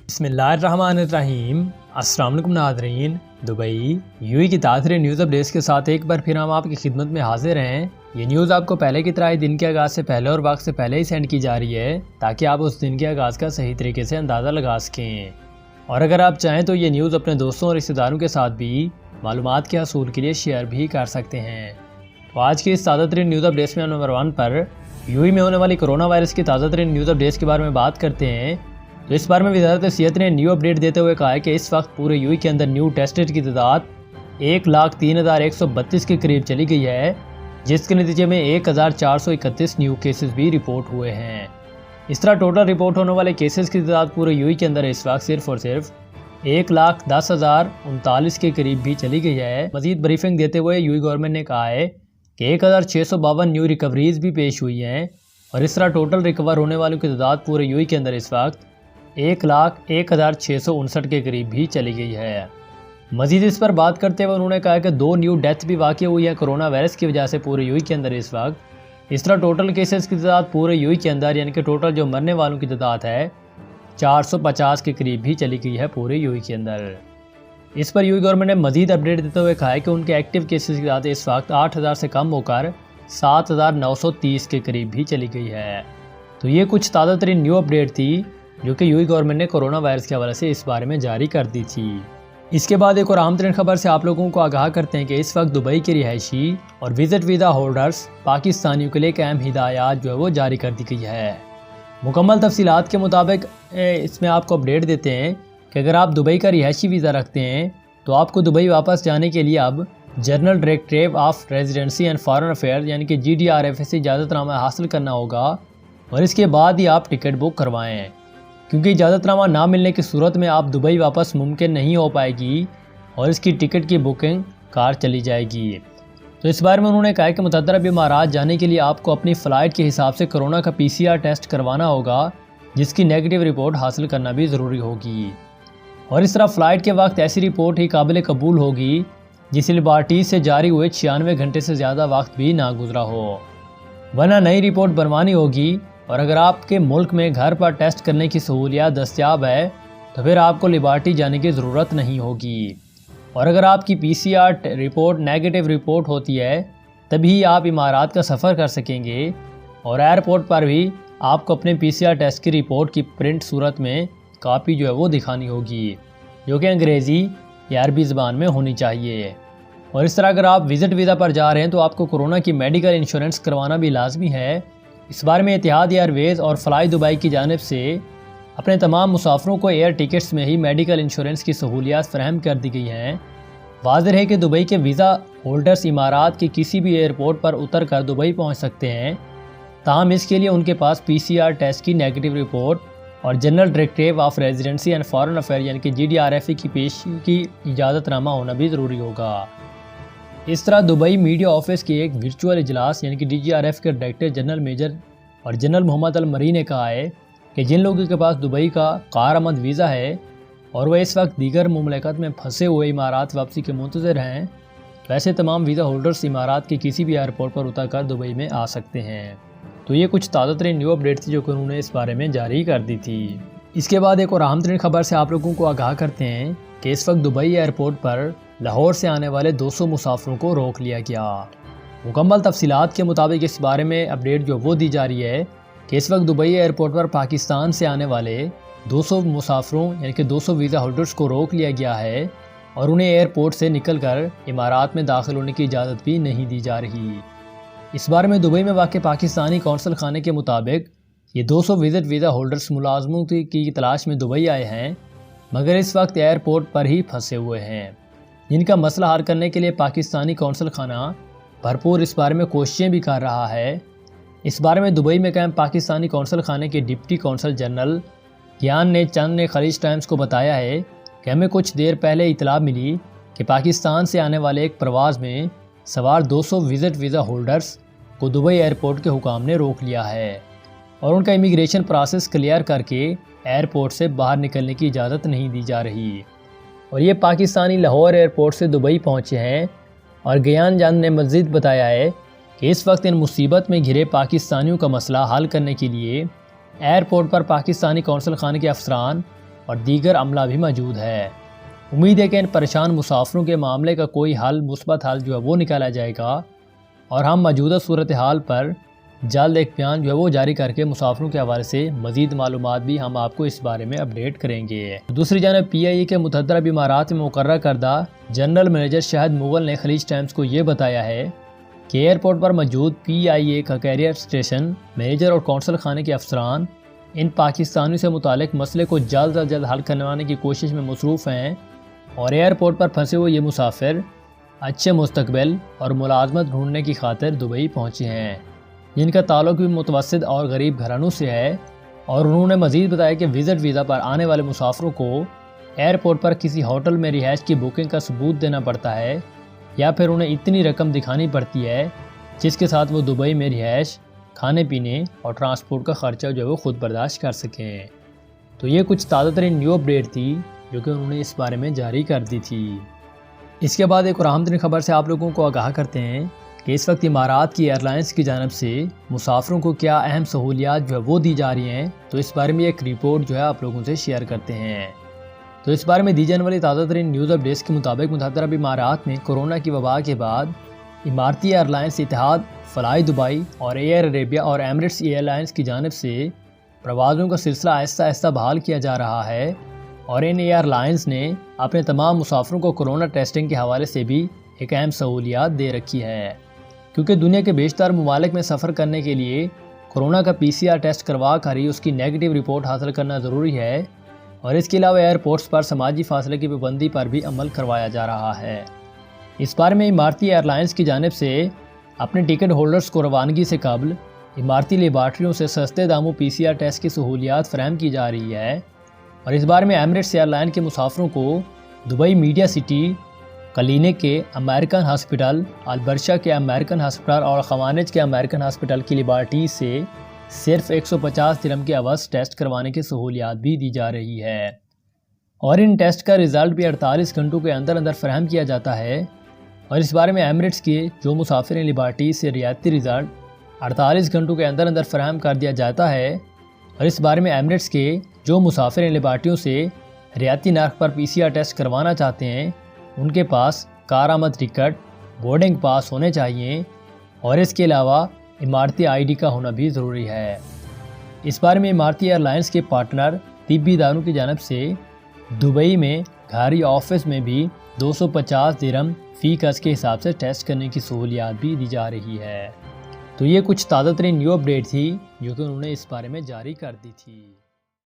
بسم اللہ الرحمن الرحیم۔ السلام علیکم ناظرین، دبئی یوئی کی تازہ نیوز اپڈیٹس کے ساتھ ایک بار پھر ہم آپ کی خدمت میں حاضر ہیں۔ یہ نیوز آپ کو پہلے کی طرح دن کے آغاز سے پہلے اور وقت سے پہلے ہی سینڈ کی جا رہی ہے تاکہ آپ اس دن کے آغاز کا صحیح طریقے سے اندازہ لگا سکیں، اور اگر آپ چاہیں تو یہ نیوز اپنے دوستوں اور رشتہ داروں کے ساتھ بھی معلومات کے حصول کے لیے شیئر بھی کر سکتے ہیں۔ تو آج کی اس تازہ ترین نیوز اپڈیٹس میں نمبر 1 پر یوئی میں ہونے والی کرونا وائرس کی تازہ ترین نیوز اپڈیٹس کے بارے میں بات کرتے ہیں۔ تو اس بارے میں وزارت صحت نے نیو اپڈیٹ دیتے ہوئے کہا ہے کہ اس وقت پورے یوئی کے اندر نیو ٹیسٹڈ کی تعداد 1,03,132 کے قریب چلی گئی ہے، جس کے نتیجے میں 1,431 نیو کیسز بھی رپورٹ ہوئے ہیں۔ اس طرح ٹوٹل رپورٹ ہونے والے کیسز کی تعداد پورے یوئی کے اندر اس وقت صرف اور صرف 1,10,039 کے قریب بھی چلی گئی ہے۔ مزید بریفنگ دیتے ہوئے یوئی گورنمنٹ نے کہا ہے کہ 1,652 نیو ریکوریز بھی پیش ہوئی ہیں، اور اس طرح ٹوٹل ریکور ہونے والوں کی تعداد پورے یوئی کے اندر اس وقت 1,01,659 کے قریب بھی چلی گئی ہے۔ مزید اس پر بات کرتے ہوئے انہوں نے کہا کہ 2 نیو ڈیتھ بھی واقع ہوئی ہیں کرونا وائرس کی وجہ سے پورے یوئی کے اندر اس وقت۔ اس طرح ٹوٹل کیسز کی تعداد پورے یوئی کے اندر یعنی کہ ٹوٹل جو مرنے والوں کی تعداد ہے 450 کے قریب بھی چلی گئی ہے پورے یوئی کے اندر۔ اس پر یوئی گورنمنٹ نے مزید اپڈیٹ دیتے ہوئے کہا ہے کہ ان کے ایکٹیو کیسز کی تعداد اس وقت 8,000 سے کم ہو کر 7,930 کے قریب بھی چلی گئی ہے۔ تو یہ کچھ تازہ ترین نیو اپڈیٹ تھی جو کہ یوئی گورنمنٹ نے کرونا وائرس کے حوالے سے اس بارے میں جاری کر دی تھی۔ اس کے بعد ایک اور اہم ترین خبر سے آپ لوگوں کو آگاہ کرتے ہیں کہ اس وقت دبئی کے رہائشی اور وزٹ ویزا ہولڈرز پاکستانیوں کے لیے ایک اہم ہدایات جو ہے وہ جاری کر دی گئی ہے۔ مکمل تفصیلات کے مطابق اس میں آپ کو اپڈیٹ دیتے ہیں کہ اگر آپ دبئی کا رہائشی ویزا رکھتے ہیں تو آپ کو دبئی واپس جانے کے لیے اب general directorate of residency and foreign affairs یعنی کہ GDRFA سے اجازت نامہ حاصل کرنا ہوگا، اور اس کے بعد ہی آپ ٹکٹ بک کروائیں، کیونکہ اجازت نامہ نہ ملنے کی صورت میں آپ دبئی واپس ممکن نہیں ہو پائے گی اور اس کی ٹکٹ کی بکنگ کار چلی جائے گی۔ تو اس بارے میں انہوں نے کہا کہ متعدد عرب امارات جانے کے لیے آپ کو اپنی فلائٹ کے حساب سے کرونا کا PCR ٹیسٹ کروانا ہوگا، جس کی نیگیٹو رپورٹ حاصل کرنا بھی ضروری ہوگی، اور اس طرح فلائٹ کے وقت ایسی رپورٹ ہی قابل قبول ہوگی جس لیبارٹیز سے جاری ہوئے 96 گھنٹے سے زیادہ وقت بھی نہ گزرا ہو، ورنہ نئی رپورٹ بنوانی ہوگی۔ اور اگر آپ کے ملک میں گھر پر ٹیسٹ کرنے کی سہولیات دستیاب ہے تو پھر آپ کو لیبارٹی جانے کی ضرورت نہیں ہوگی، اور اگر آپ کی PCR رپورٹ نیگیٹو رپورٹ ہوتی ہے تبھی آپ امارات کا سفر کر سکیں گے، اور ایئرپورٹ پر بھی آپ کو اپنے PCR ٹیسٹ کی رپورٹ کی پرنٹ صورت میں کاپی جو ہے وہ دکھانی ہوگی، جو کہ انگریزی یا عربی زبان میں ہونی چاہیے۔ اور اس طرح اگر آپ وزٹ ویزا پر جا رہے ہیں تو آپ کو کورونا کی میڈیکل انشورنس کروانا بھی لازمی ہے۔ اس بارے میں اتحاد ایئر ویز اور فلائی دبئی کی جانب سے اپنے تمام مسافروں کو ایئر ٹکٹس میں ہی میڈیکل انشورنس کی سہولیات فراہم کر دی گئی ہیں۔ واضح ہے کہ دبئی کے ویزا ہولڈرز امارات کے کسی بھی ایئرپورٹ پر اتر کر دبئی پہنچ سکتے ہیں، تاہم اس کے لیے ان کے پاس PCR ٹیسٹ کی نیگیٹو رپورٹ اور general directorate of residency and foreign affair یعنی کہ GDRFA کی پیشی کی اجازت نامہ ہونا بھی ضروری ہوگا۔ اس طرح دبئی میڈیا آفس کے ایک ورچوئل اجلاس یعنی کہ DGRF کے ڈائریکٹر جنرل میجر اور جنرل محمد المری نے کہا ہے کہ جن لوگوں کے پاس دبئی کا کارآمد ویزا ہے اور وہ اس وقت دیگر مملکت میں پھنسے ہوئے امارات واپسی کے منتظر ہیں، ویسے تمام ویزا ہولڈرز امارات کے کسی بھی ایئرپورٹ پر اتر کر دبئی میں آ سکتے ہیں۔ تو یہ کچھ تازہ ترین نیو اپڈیٹ تھی جو کہ انہوں نے اس بارے میں جاری کر دی تھی۔ اس کے بعد ایک اور اہم ترین خبر سے آپ لوگوں کو آگاہ کرتے ہیں کہ اس وقت دبئی ایئرپورٹ پر لاہور سے آنے والے 200 مسافروں کو روک لیا گیا۔ مکمل تفصیلات کے مطابق اس بارے میں اپڈیٹ جو وہ دی جا رہی ہے کہ اس وقت دبئی ایئرپورٹ پر پاکستان سے آنے والے 200 مسافروں یعنی کہ 200 ویزا ہولڈرز کو روک لیا گیا ہے، اور انہیں ایئرپورٹ سے نکل کر امارات میں داخل ہونے کی اجازت بھی نہیں دی جا رہی۔ اس بارے میں دبئی میں واقع پاکستانی قونصل خانے کے مطابق یہ 200 وزٹ ویزا ہولڈرز ملازموں کی تلاش میں دبئی آئے ہیں، مگر اس وقت ایئرپورٹ پر ہی پھنسے ہوئے ہیں، جن کا مسئلہ حل کرنے کے لیے پاکستانی قونصل خانہ بھرپور اس بارے میں کوششیں بھی کر رہا ہے۔ اس بارے میں دبئی میں قائم پاکستانی قونصل خانے کے ڈپٹی قونصل جنرل گیان نے چند نے خلیج ٹائمز کو بتایا ہے کہ ہمیں کچھ دیر پہلے اطلاع ملی کہ پاکستان سے آنے والے ایک پرواز میں سوار 200 وزٹ ویزا ہولڈرز کو دبئی ایئرپورٹ کے حکام نے روک لیا ہے، اور ان کا امیگریشن پروسیس کلیئر کر کے ایئرپورٹ سے باہر نکلنے کی اجازت نہیں دی جا رہی، اور یہ پاکستانی لاہور ایئرپورٹ سے دبئی پہنچے ہیں۔ اور گیان جان نے مزید بتایا ہے کہ اس وقت ان مصیبت میں گھرے پاکستانیوں کا مسئلہ حل کرنے کے لیے ایئرپورٹ پر پاکستانی قونصل خانے کے افسران اور دیگر عملہ بھی موجود ہے۔ امید ہے کہ ان پریشان مسافروں کے معاملے کا کوئی حل، مثبت حل جو ہے وہ نکالا جائے گا، اور ہم موجودہ صورتحال پر جلد ایک بیان جو ہے وہ جاری کر کے مسافروں کے حوالے سے مزید معلومات بھی ہم آپ کو اس بارے میں اپڈیٹ کریں گے۔ دوسری جانب پی آئی اے کے متحدہ عرب امارات میں مقررہ کردہ جنرل منیجر شاہد مغل نے خلیج ٹائمز کو یہ بتایا ہے کہ ایئرپورٹ پر موجود پی آئی اے کا کیریئر اسٹیشن مینیجر اور کونسل خانے کے افسران ان پاکستانیوں سے متعلق مسئلے کو جلد از جلد حل کروانے کی کوشش میں مصروف ہیں، اور ایئرپورٹ پر پھنسے ہوئے یہ مسافر اچھے مستقبل اور ملازمت ڈھونڈنے کی خاطر دبئی پہنچے ہیں، جن کا تعلق بھی متوسط اور غریب گھرانوں سے ہے۔ اور انہوں نے مزید بتایا کہ وزٹ ویزا پر آنے والے مسافروں کو ایئرپورٹ پر کسی ہوٹل میں رہائش کی بکنگ کا ثبوت دینا پڑتا ہے، یا پھر انہیں اتنی رقم دکھانی پڑتی ہے جس کے ساتھ وہ دبئی میں رہائش، کھانے پینے اور ٹرانسپورٹ کا خرچہ جو ہے وہ خود برداشت کر سکیں۔ تو یہ کچھ تازہ ترین نیو اپڈیٹ تھی جو کہ انہوں نے اس بارے میں جاری کر دی تھی۔ اس کے بعد ایک اور اہم ترین خبر سے آپ لوگوں کو آگاہ کرتے ہیں کہ اس وقت امارات کی ایئرلائنس کی جانب سے مسافروں کو کیا اہم سہولیات جو ہے وہ دی جا رہی ہیں، تو اس بارے میں ایک رپورٹ جو ہے آپ لوگوں سے شیئر کرتے ہیں۔ تو اس بارے میں دی جانے والی تازہ ترین نیوز اپڈیٹس کے مطابق متحدہ عرب امارات میں کورونا کی وبا کے بعد اماراتی ایئرلائنس اتحاد، فلائی دبئی اور ایئر عربیہ اور ایمریٹس ایئرلائنس کی جانب سے پروازوں کا سلسلہ آہستہ آہستہ بحال کیا جا رہا ہے، اور ان ایئر لائنز نے اپنے تمام مسافروں کو کورونا ٹیسٹنگ کے حوالے سے بھی ایک اہم سہولیات دے رکھی ہے، کیونکہ دنیا کے بیشتر ممالک میں سفر کرنے کے لیے کورونا کا پی سی آر ٹیسٹ کروا کر ہی اس کی نیگیٹو رپورٹ حاصل کرنا ضروری ہے، اور اس کے علاوہ ایئرپورٹس پر سماجی فاصلے کی پابندی پر بھی عمل کروایا جا رہا ہے۔ اس بارے میں اماراتی ایئرلائنس کی جانب سے اپنے ٹکٹ ہولڈرز کو روانگی سے قبل اماراتی لیبارٹریوں سے سستے داموں پی سی آر ٹیسٹ کی سہولیات فراہم کی جا رہی ہے، اور اس بارے میں ایمریٹس ایئر لائن کے مسافروں کو دبئی میڈیا سٹی، کلینک کے امریکن ہاسپٹل، البرشا کے امریکن ہاسپٹل اور خوانج کے امریکن ہاسپٹل کی لیبارٹریز سے صرف 150 درہم کے عوض ٹیسٹ کروانے کی سہولیات بھی دی جا رہی ہے، اور ان ٹیسٹ کا رزلٹ بھی 48 گھنٹوں کے اندر اندر فراہم کیا جاتا ہے۔ اور اس بارے میں ایمریٹس کے جو مسافر لیبارٹریز سے رعایتی رزلٹ 48 گھنٹوں کے اندر اندر فراہم کر دیا جاتا ہے، اور اس بارے میں ایمریٹس کے جو مسافر لیبارٹریوں سے رعایتی نرخ پر پی سی آر ٹیسٹ کروانا چاہتے ہیں، ان کے پاس کارآمد ٹکٹ، بورڈنگ پاس ہونے چاہیے، اور اس کے علاوہ اماراتی آئی ڈی کا ہونا بھی ضروری ہے۔ اس بارے میں اماراتی ایئرلائنس کے پارٹنر طبی اداروں کی جانب سے دبئی میں گھر یا آفس میں بھی 250 درہم فی گز کے حساب سے ٹیسٹ کرنے کی سہولیات بھی دی جا رہی ہے۔ تو یہ کچھ تازہ ترین نیو اپڈیٹ تھی جو کہ انہوں نے اس بارے میں جاری کر دی تھی۔